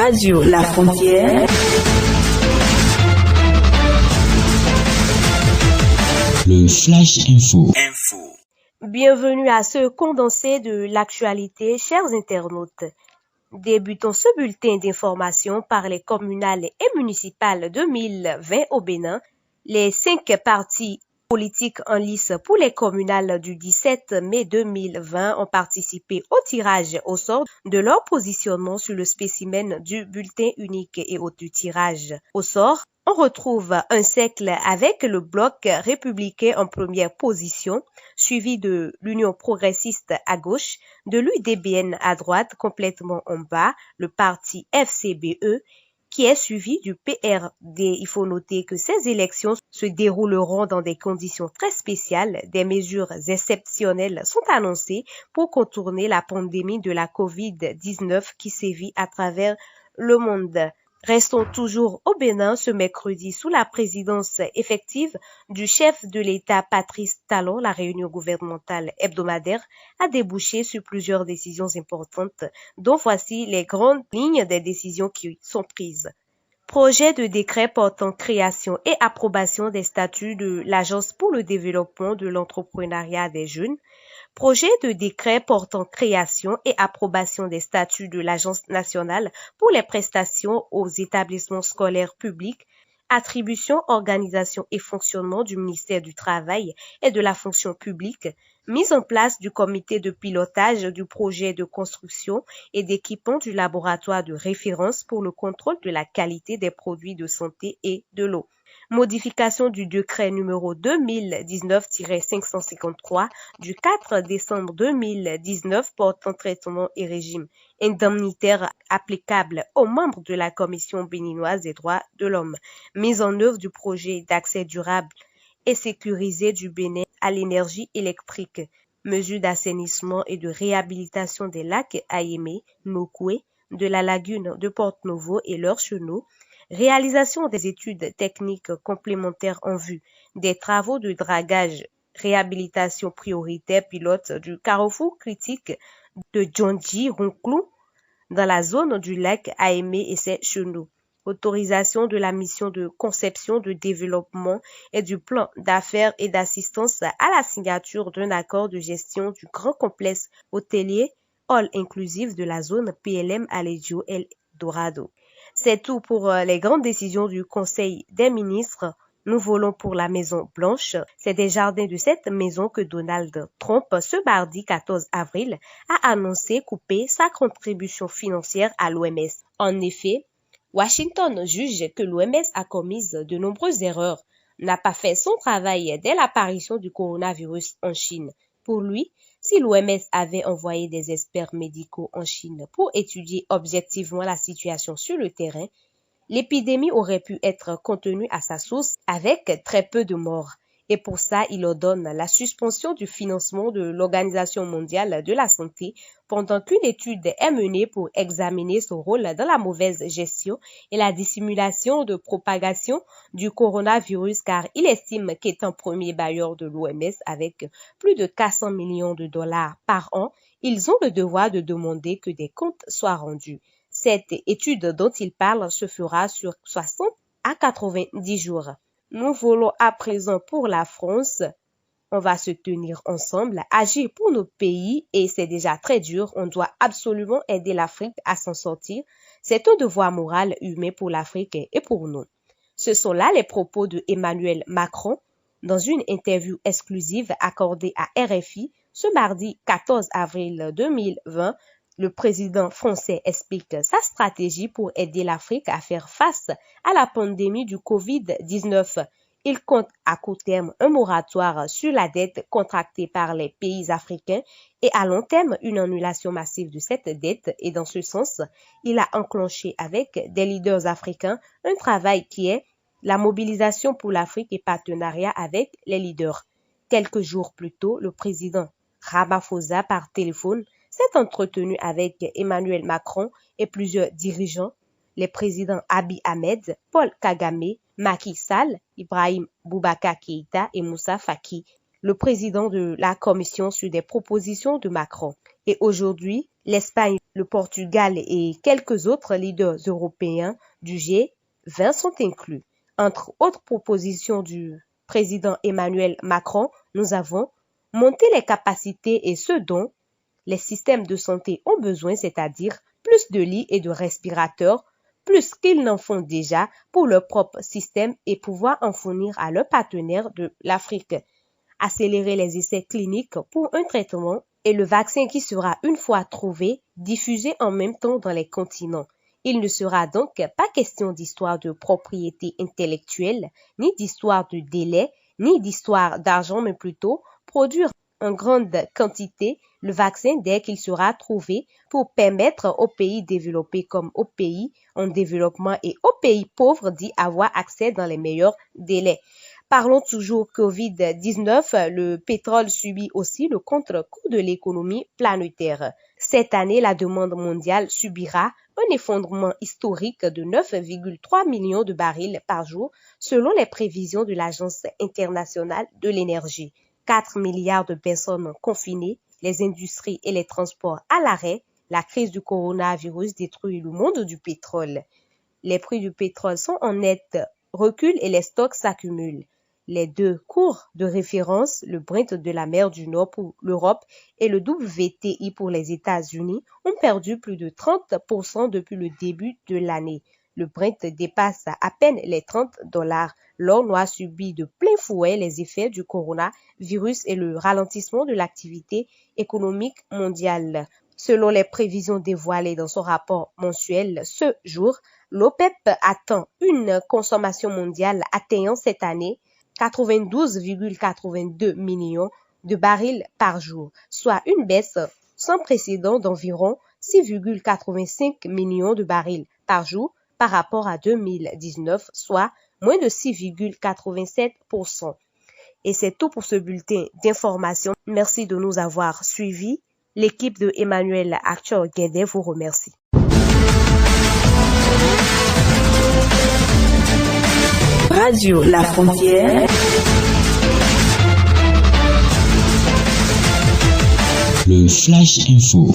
Radio La Frontière. Le Flash Info. Bienvenue à ce condensé de l'actualité, chers internautes. Débutons ce bulletin d'information par les communales et municipales 2020 au Bénin. Les 5 partis politiques en lice pour les communales du 17 mai 2020 ont participé au tirage au sort de leur positionnement sur le spécimen du bulletin unique et du tirage au sort. On retrouve un cercle avec le bloc républicain en première position, suivi de l'Union progressiste à gauche, de l'UDBN à droite, complètement en bas, le parti FCBE, qui est suivi du PRD. Il faut noter que ces élections se dérouleront dans des conditions très spéciales. Des mesures exceptionnelles sont annoncées pour contourner la pandémie de la COVID-19 qui sévit à travers le monde. Restons toujours au Bénin ce mercredi sous la présidence effective du chef de l'État Patrice Talon. La réunion gouvernementale hebdomadaire a débouché sur plusieurs décisions importantes, dont voici les grandes lignes des décisions qui sont prises. Projet de décret portant création et approbation des statuts de l'Agence pour le développement de l'entrepreneuriat des jeunes. Projet de décret portant création et approbation des statuts de l'Agence nationale pour les prestations aux établissements scolaires publics, attribution, organisation et fonctionnement du ministère du Travail et de la fonction publique, mise en place du comité de pilotage du projet de construction et d'équipement du laboratoire de référence pour le contrôle de la qualité des produits de santé et de l'eau. Modification du décret numéro 2019-553 du 4 décembre 2019 portant traitement et régime indemnitaire applicable aux membres de la Commission béninoise des droits de l'homme. Mise en œuvre du projet d'accès durable et sécurisé du Bénin à l'énergie électrique. Mesures d'assainissement et de réhabilitation des lacs Ayémé, Nokoué, de la lagune de Porte-Novo et leurs chenaux. Réalisation des études techniques complémentaires en vue des travaux de dragage, réhabilitation prioritaire pilote du carrefour critique de Djondji-Ronklou dans la zone du lac Ayémé et ses chenaux. Autorisation de la mission de conception, de développement et du plan d'affaires et d'assistance à la signature d'un accord de gestion du grand complexe hôtelier all inclusif de la zone PLM Alejo El Dorado. C'est tout pour les grandes décisions du Conseil des ministres. Nous volons pour la Maison Blanche. C'est des jardins de cette maison que Donald Trump, ce mardi 14 avril, a annoncé couper sa contribution financière à l'OMS. En effet, Washington juge que l'OMS a commis de nombreuses erreurs, n'a pas fait son travail dès l'apparition du coronavirus en Chine. Pour lui, si l'OMS avait envoyé des experts médicaux en Chine pour étudier objectivement la situation sur le terrain, l'épidémie aurait pu être contenue à sa source avec très peu de morts. Et pour ça, il ordonne la suspension du financement de l'Organisation mondiale de la santé pendant qu'une étude est menée pour examiner son rôle dans la mauvaise gestion et la dissimulation de propagation du coronavirus car il estime qu'étant premier bailleur de l'OMS avec plus de 400 millions de dollars par an, ils ont le devoir de demander que des comptes soient rendus. Cette étude dont il parle se fera sur 60 à 90 jours. Nous volons à présent pour la France. On va se tenir ensemble, agir pour nos pays et c'est déjà très dur. On doit absolument aider l'Afrique à s'en sortir. C'est un devoir moral humain pour l'Afrique et pour nous. Ce sont là les propos de Emmanuel Macron dans une interview exclusive accordée à RFI ce mardi 14 avril 2020. Le président français explique sa stratégie pour aider l'Afrique à faire face à la pandémie du Covid-19. Il compte à court terme un moratoire sur la dette contractée par les pays africains et à long terme une annulation massive de cette dette et dans ce sens, il a enclenché avec des leaders africains un travail qui est la mobilisation pour l'Afrique et partenariat avec les leaders. Quelques jours plus tôt, le président Ramaphosa par téléphone s'est entretenu avec Emmanuel Macron et plusieurs dirigeants, les présidents Abiy Ahmed, Paul Kagame, Macky Sall, Ibrahim Boubacar Keïta et Moussa Faki. le président de la Commission sur des propositions de Macron. Et aujourd'hui, l'Espagne, le Portugal et quelques autres leaders européens du G20 sont inclus. Entre autres propositions du président Emmanuel Macron, nous avons monté les capacités et ce dont les systèmes de santé ont besoin, c'est-à-dire plus de lits et de respirateurs, plus qu'ils n'en font déjà pour leur propre système et pouvoir en fournir à leurs partenaires de l'Afrique. Accélérer les essais cliniques pour un traitement et le vaccin qui sera une fois trouvé, diffusé en même temps dans les continents. Il ne sera donc pas question d'histoire de propriété intellectuelle, ni d'histoire de délai, ni d'histoire d'argent, mais plutôt produire en grande quantité le vaccin dès qu'il sera trouvé pour permettre aux pays développés comme aux pays en développement et aux pays pauvres d'y avoir accès dans les meilleurs délais. Parlons toujours Covid-19, le pétrole subit aussi le contre-coup de l'économie planétaire. Cette année, la demande mondiale subira un effondrement historique de 9,3 millions de barils par jour selon les prévisions de l'Agence internationale de l'énergie. 4 milliards de personnes confinées, les industries et les transports à l'arrêt, la crise du coronavirus détruit le monde du pétrole. Les prix du pétrole sont en net recul et les stocks s'accumulent. Les deux cours de référence, le Brent de la mer du Nord pour l'Europe et le WTI pour les États-Unis, ont perdu plus de 30% depuis le début de l'année. Le Brent dépasse à peine les $30. L'or noir subit de plein fouet les effets du coronavirus et le ralentissement de l'activité économique mondiale. Selon les prévisions dévoilées dans son rapport mensuel ce jour, l'OPEP attend une consommation mondiale atteignant cette année 92,82 millions de barils par jour, soit une baisse sans précédent d'environ 6,85 millions de barils par jour par rapport à 2019, soit moins de 6,87%. Et c'est tout pour ce bulletin d'information. Merci de nous avoir suivis. L'équipe de Emmanuel Arthur Guédet vous remercie. Radio La Frontière. Le Flash Info.